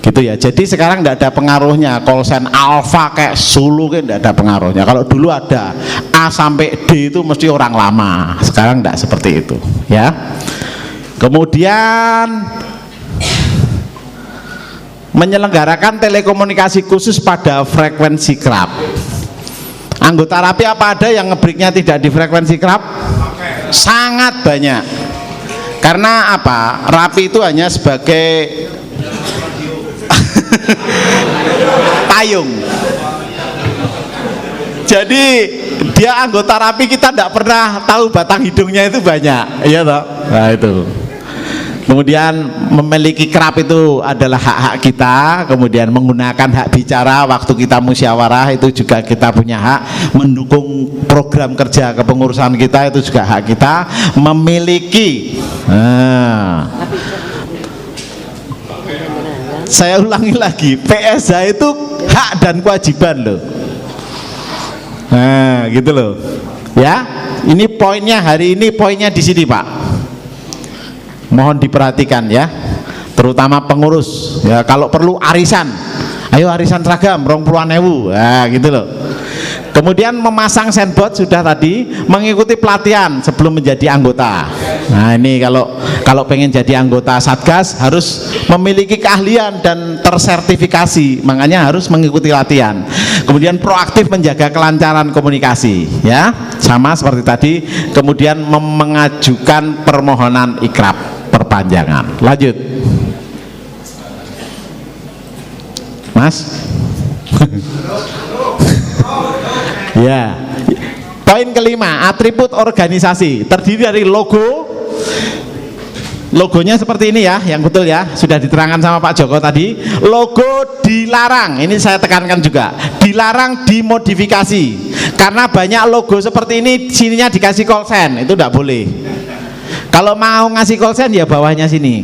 Gitu ya. Jadi sekarang tidak ada pengaruhnya call center Alfa kayak Sulu kan tidak ada pengaruhnya. Kalau dulu ada A sampai D itu mesti orang lama. Sekarang tidak seperti itu, ya. Kemudian menyelenggarakan telekomunikasi khusus pada frekuensi kerap. Anggota Rapi apa ada yang ngebriknya tidak di frekuensi kerap? Sangat banyak. Karena apa? Rapi itu hanya sebagai payung. Jadi dia anggota Rapi, kita tidak pernah tahu batang hidungnya itu banyak, iya toh? Nah itu. Kemudian memiliki kerap itu adalah hak-hak kita. Kemudian menggunakan hak bicara waktu kita musyawarah itu juga kita punya hak. Mendukung program kerja kepengurusan kita itu juga hak kita. Memiliki. Saya ulangi lagi, PSH itu hak dan kewajiban loh. Nah, gitu loh. Ya, ini poinnya hari ini, poinnya di sini Pak. Mohon diperhatikan ya, terutama pengurus. Ya, kalau perlu arisan, ayo arisan seragam 20.000, nah, gitu loh. Kemudian memasang sandboard sudah tadi, mengikuti pelatihan sebelum menjadi anggota. Nah ini kalau pengen jadi anggota Satgas harus memiliki keahlian dan tersertifikasi, makanya harus mengikuti latihan. Kemudian proaktif menjaga kelancaran komunikasi, ya sama seperti tadi. Kemudian mengajukan permohonan ikrab perpanjangan. Lanjut, Mas. Ya, poin kelima, atribut organisasi terdiri dari logo. Logonya seperti ini ya, yang betul ya, sudah diterangkan sama Pak Joko tadi. Logo dilarang, ini saya tekankan juga, dilarang dimodifikasi. Karena banyak logo seperti ini, sininya dikasih kolsen, itu tidak boleh. Kalau mau ngasih kolsen ya bawahnya sini,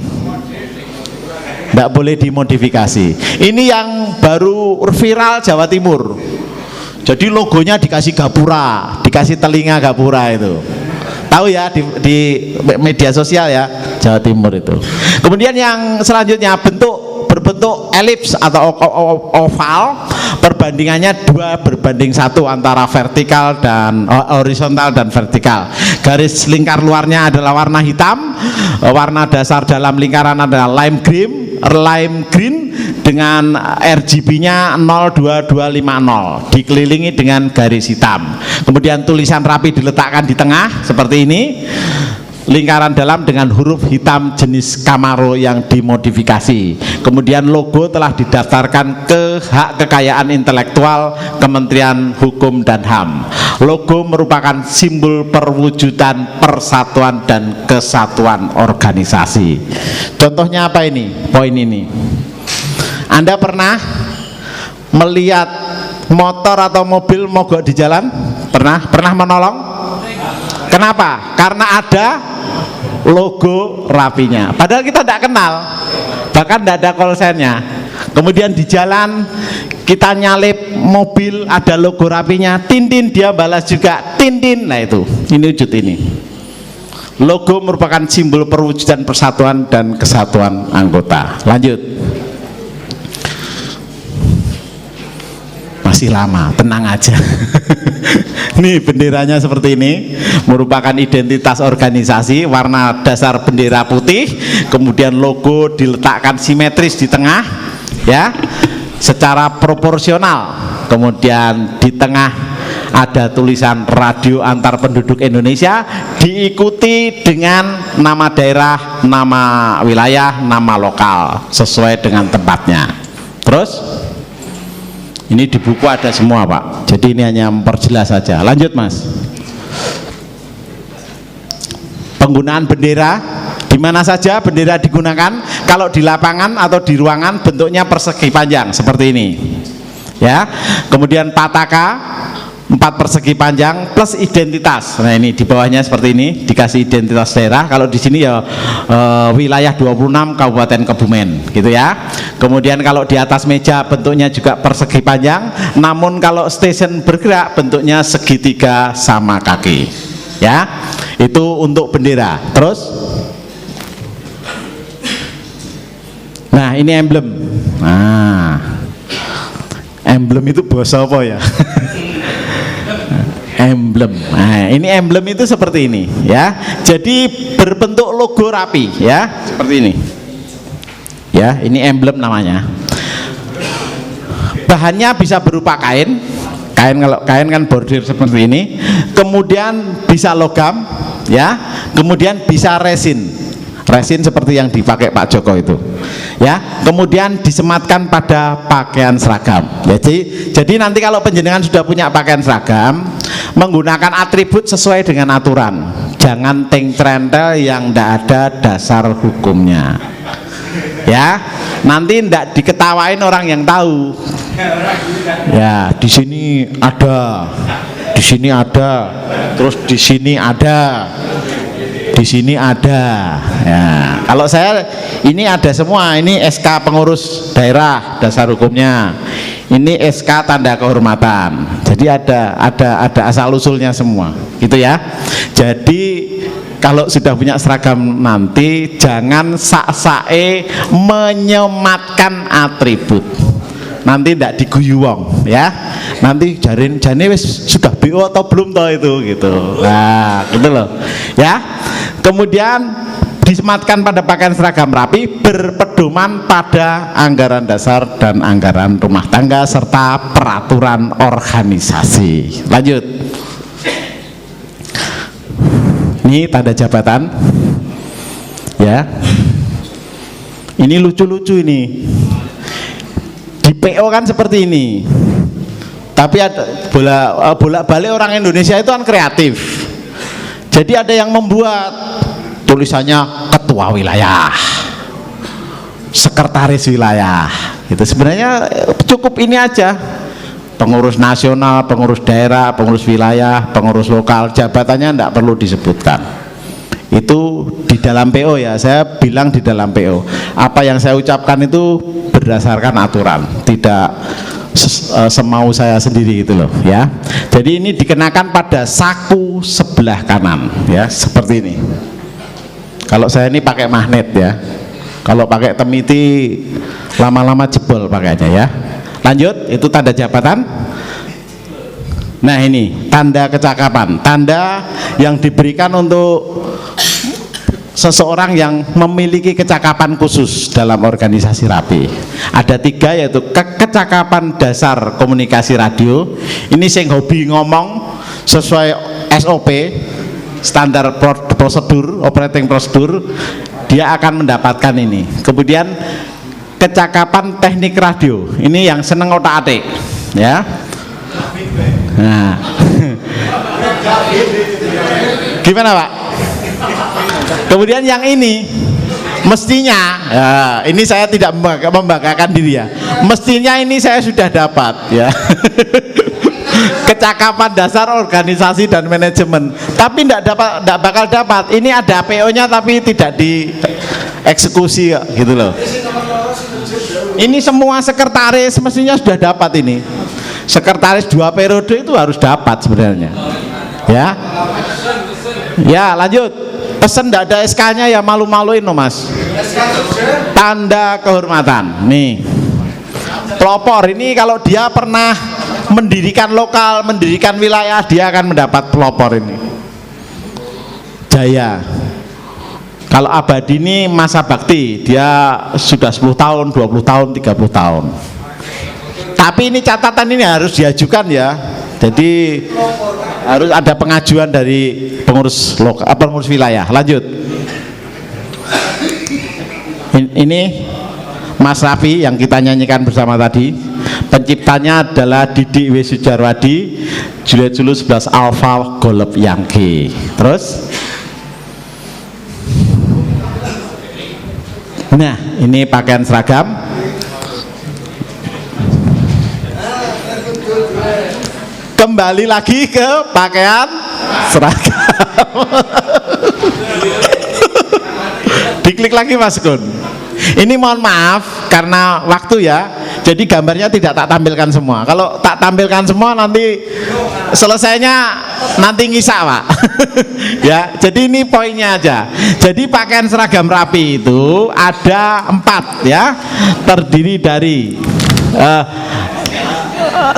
tidak boleh dimodifikasi. Ini yang baru viral Jawa Timur. Jadi logonya dikasih gapura, dikasih telinga gapura itu. Tahu ya di media sosial ya, Jawa Timur itu. Kemudian yang selanjutnya berbentuk elips atau oval, perbandingannya 2:1 antara vertikal dan horizontal dan vertikal. Garis lingkar luarnya adalah warna hitam, warna dasar dalam lingkaran adalah lime green dengan RGB-nya 02250, dikelilingi dengan garis hitam. Kemudian tulisan Rapi diletakkan di tengah seperti ini. Lingkaran dalam dengan huruf hitam jenis Camaro yang dimodifikasi. Kemudian logo telah didaftarkan ke Hak Kekayaan Intelektual Kementerian Hukum dan HAM. Logo merupakan simbol perwujudan persatuan dan kesatuan organisasi. Contohnya apa ini? Poin ini. Anda pernah melihat motor atau mobil mogok di jalan? Pernah menolong? Kenapa? Karena ada logo Rapinya. Padahal kita tidak kenal, bahkan tidak ada kolsennya. Kemudian di jalan kita nyalip mobil ada logo Rapinya, tintin, dia balas juga tintin. Nah itu, ini wujud ini. Logo merupakan simbol perwujudan persatuan dan kesatuan anggota. Lanjut. Masih lama, tenang aja. Nih benderanya seperti ini, merupakan identitas organisasi, warna dasar bendera putih, kemudian logo diletakkan simetris di tengah, ya, secara proporsional. Kemudian di tengah ada tulisan Radio Antar Penduduk Indonesia, diikuti dengan nama daerah, nama wilayah, nama lokal sesuai dengan tempatnya. Terus ini di buku ada semua, Pak. Jadi ini hanya memperjelas saja. Lanjut, Mas. Penggunaan bendera, di mana saja bendera digunakan. Kalau di lapangan atau di ruangan bentuknya persegi panjang seperti ini. Ya. Kemudian pataka 4 persegi panjang plus identitas. Nah, ini di bawahnya seperti ini, dikasih identitas daerah. Kalau di sini ya wilayah 26 Kabupaten Kebumen, gitu ya. Kemudian kalau di atas meja bentuknya juga persegi panjang, namun kalau stasiun bergerak bentuknya segitiga sama kaki. Ya. Itu untuk bendera. Terus nah, ini emblem. Nah, emblem itu bahasa apa ya? Emblem. Nah, ini emblem itu seperti ini, ya. Jadi berbentuk logo rapi, ya, seperti ini. Ya, ini emblem namanya. Bahannya bisa berupa kain. Kalau kain kan bordir seperti ini. Kemudian bisa logam, ya. Kemudian bisa resin. Resin seperti yang dipakai Pak Joko itu, ya. Kemudian disematkan pada pakaian seragam. Jadi nanti kalau penjenengan sudah punya pakaian seragam, menggunakan atribut sesuai dengan aturan. Jangan ting-trentel yang tidak ada dasar hukumnya. Ya, nanti tidak diketawain orang yang tahu. Ya, di sini ada, di sini ada, terus di sini ada. Di sini ada. Ya, kalau saya ini ada semua. Ini SK pengurus daerah dasar hukumnya. Ini SK tanda kehormatan. Jadi ada asal usulnya semua, gitu ya. Jadi kalau sudah punya seragam nanti jangan sak-sae menyematkan atribut. Nanti tidak diguyu wong, ya. Nanti jane wis sudah BO atau belum toh itu, gitu. Nah, gitu loh. Ya. Kemudian disematkan pada pakaian seragam rapi, berpedoman pada anggaran dasar dan anggaran rumah tangga serta peraturan organisasi. Lanjut. Ini tanda jabatan. Ya. Ini lucu-lucu ini. Di PO kan seperti ini. Tapi ada bolak-balik orang Indonesia itu kan kreatif. Jadi ada yang membuat tulisannya ketua wilayah, sekretaris wilayah. Itu sebenarnya cukup ini aja. Pengurus nasional, pengurus daerah, pengurus wilayah, pengurus lokal, jabatannya tidak perlu disebutkan. Itu di dalam PO ya, saya bilang di dalam PO. Apa yang saya ucapkan itu berdasarkan aturan, tidak semau saya sendiri gitu loh, ya. Jadi ini dikenakan pada saku sebelah kanan, ya, seperti ini. Kalau saya ini pakai magnet, ya. Kalau pakai temiti lama-lama jebol pakainya, ya. Lanjut, itu tanda jabatan. Nah, ini tanda kecakapan, tanda yang diberikan untuk seseorang yang memiliki kecakapan khusus dalam organisasi rapi. Ada 3, yaitu kecakapan dasar komunikasi radio. Ini sing hobi ngomong sesuai SOP, standar prosedur, operating prosedur, dia akan mendapatkan ini. Kemudian kecakapan teknik radio, ini yang seneng otak-atik, ya. Nah. Gimana, Pak? Kemudian yang ini mestinya, ya, ini saya tidak membanggakan diri ya. Mestinya ini saya sudah dapat, ya. Kecakapan dasar organisasi dan manajemen. Tapi tidak bakal dapat. Ini ada PO-nya tapi tidak dieksekusi, gitu loh. Ini semua sekretaris mestinya sudah dapat ini. Sekretaris 2 periode itu harus dapat sebenarnya. Ya. Ya, lanjut. pesen ndak ada SK-nya ya malu-maluin no Mas. Tanda kehormatan. Nih. Pelopor ini kalau dia pernah mendirikan lokal, mendirikan wilayah, dia akan mendapat pelopor ini. Jaya. Kalau abadi ini masa bakti, dia sudah 10 tahun, 20 tahun, 30 tahun. Tapi ini catatan ini harus diajukan ya. Jadi harus ada pengajuan dari pengurus lokal, pengurus wilayah. Lanjut. Ini Mas Raffi yang kita nyanyikan bersama tadi. Penciptanya adalah Didi W. Sujarwadi, Juliet Zulu 11 Alpha Golf Yankee. Terus nah, ini pakaian seragam. Kembali lagi ke pakaian seragam. Diklik lagi Mas Gun. Ini mohon maaf karena waktu ya. Jadi gambarnya tidak tak tampilkan semua. Kalau tak tampilkan semua nanti selesainya nanti ngisak Pak. Ya, jadi ini poinnya aja. Jadi pakaian seragam rapi itu ada 4 ya.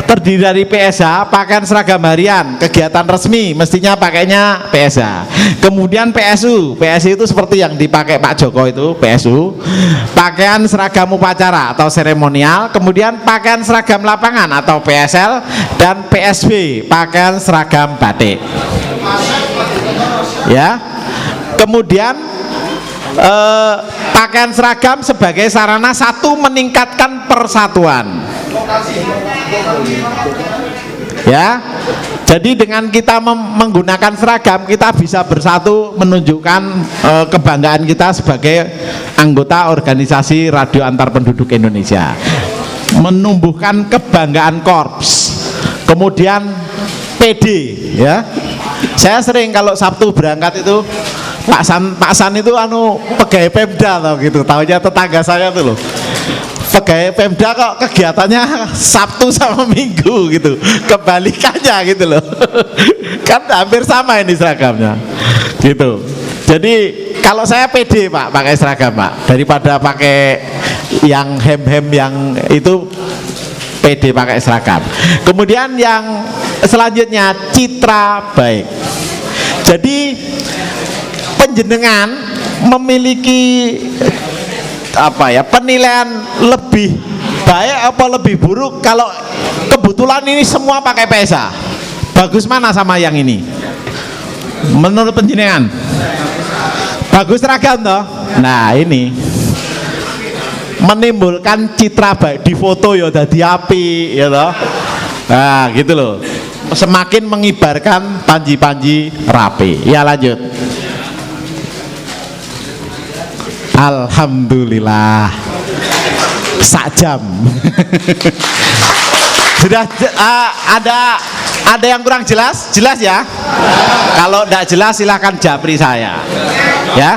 Terdiri dari PSH, pakaian seragam harian, kegiatan resmi mestinya pakainya PSH. Kemudian PSU itu seperti yang dipakai Pak Joko itu, PSU. Pakaian seragam upacara atau seremonial. Kemudian pakaian seragam lapangan atau PSL. Dan PSB, pakaian seragam batik. Ya. Kemudian pakaian seragam sebagai sarana satu meningkatkan persatuan. Ya, jadi dengan kita menggunakan seragam kita bisa bersatu menunjukkan kebanggaan kita sebagai anggota organisasi radio antar penduduk Indonesia, menumbuhkan kebanggaan korps. Kemudian PD ya, saya sering kalau Sabtu berangkat itu Pak San itu pegawai Pemda tau gitu, taunya tetangga saya tuh loh. Pegawai Pemda kok kegiatannya Sabtu sama Minggu gitu, kebalikannya gitu loh. Kan hampir sama ini seragamnya gitu. Jadi kalau saya PD Pak pakai seragam Pak, daripada pakai yang hem-hem yang itu, PD pakai seragam. Kemudian yang selanjutnya citra baik. Jadi penjenengan memiliki penilaian lebih baik apa lebih buruk kalau kebetulan ini semua pakai PSA. Bagus mana sama yang ini? Menurut penjenengan? Bagus seragam toh? Nah, ini menimbulkan citra baik di foto ya dadi api ya toh. Nah, gitu loh. Semakin mengibarkan panji-panji rapi. Ya lanjut. Alhamdulillah sak jam. Sudah ada yang kurang jelas? Jelas ya? Kalau tidak jelas silahkan japri saya ya.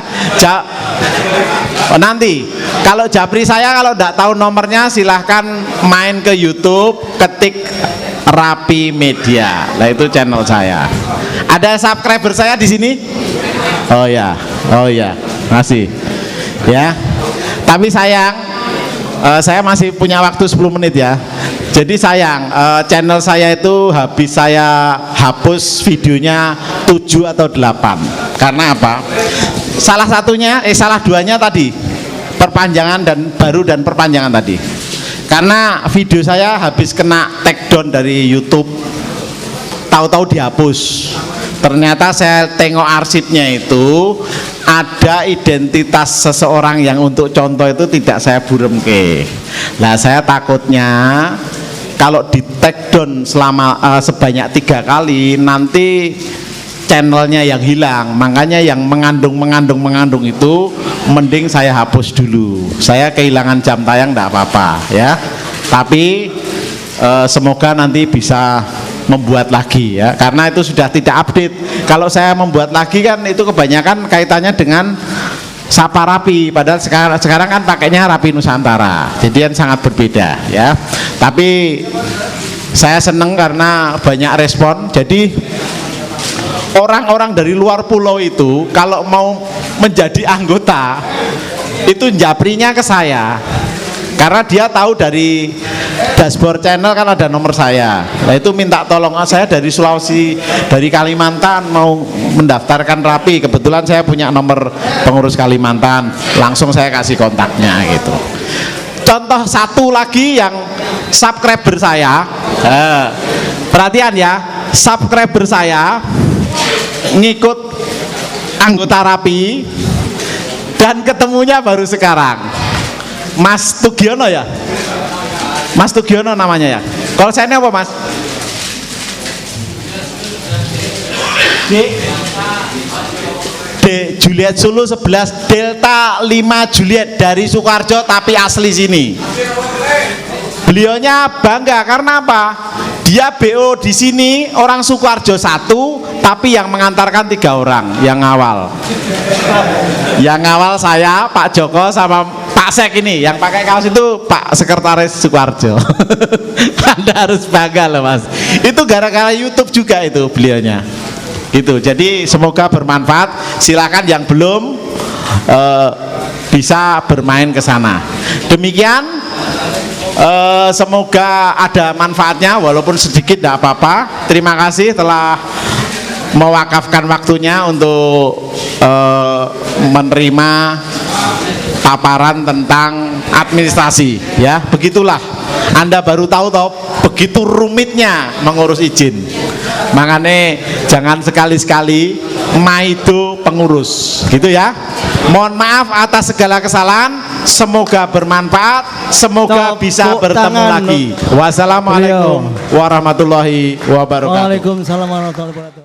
Nanti kalau japri saya kalau tidak tahu nomornya silahkan main ke YouTube, ketik Rapi Media. Nah itu channel saya. Ada subscriber saya di sini? Oh ya, masih. Ya, tapi sayang saya masih punya waktu 10 menit ya. Jadi sayang channel saya itu habis saya hapus videonya 7 atau 8. Karena apa? Salah duanya tadi perpanjangan dan perpanjangan tadi. Karena video saya habis kena take down dari YouTube, tahu-tahu dihapus. Ternyata saya tengok arsipnya itu ada identitas seseorang yang untuk contoh itu tidak saya buremke. Nah saya takutnya kalau di take down sebanyak 3 kali nanti channelnya yang hilang. Makanya yang mengandung itu mending saya hapus dulu. Saya kehilangan jam tayang tidak apa-apa ya. Tapi semoga nanti bisa membuat lagi ya, karena itu sudah tidak update. Kalau saya membuat lagi kan itu kebanyakan kaitannya dengan Sapa Rapi, padahal sekarang kan pakainya Rapi Nusantara, jadi kan sangat berbeda ya. Tapi saya seneng karena banyak respon. Jadi orang-orang dari luar pulau itu kalau mau menjadi anggota itu japrinya ke saya. Karena dia tahu dari dashboard channel kan ada nomor saya. Nah itu minta tolong, saya dari Sulawesi, dari Kalimantan mau mendaftarkan rapi. Kebetulan saya punya nomor pengurus Kalimantan, langsung saya kasih kontaknya gitu. Contoh satu lagi yang subscriber saya, perhatian ya, subscriber saya ngikut anggota rapi dan ketemunya baru sekarang. Mas Tugiono ya, Mas Tugiono namanya ya. Kalau saya ini apa Mas? D Juliet Sulu 11 Delta 5 Juliet dari Sukoharjo tapi asli sini. Beliaunya bangga karena apa? Dia BO di sini orang Sukoharjo 1 tapi yang mengantarkan 3 orang yang awal. Yang awal saya, Pak Joko sama Pak Sek ini, yang pakai kaos itu Pak Sekretaris Sukoharjo. Anda harus bangga loh Mas. Itu gara-gara YouTube juga itu beliaunya. Gitu. Jadi semoga bermanfaat. Silakan yang belum bisa bermain ke sana. Demikian. Semoga ada manfaatnya walaupun sedikit tidak apa-apa. Terima kasih telah mewakafkan waktunya untuk menerima paparan tentang administrasi ya. Begitulah, Anda baru tahu toh begitu rumitnya mengurus izin. Makanya jangan sekali-sekali maido pengurus gitu ya. Mohon maaf atas segala kesalahan, semoga bermanfaat, semoga bisa bertemu lagi. Wassalamualaikum warahmatullahi wabarakatuh. Waalaikumsalam warahmatullahi wabarakatuh.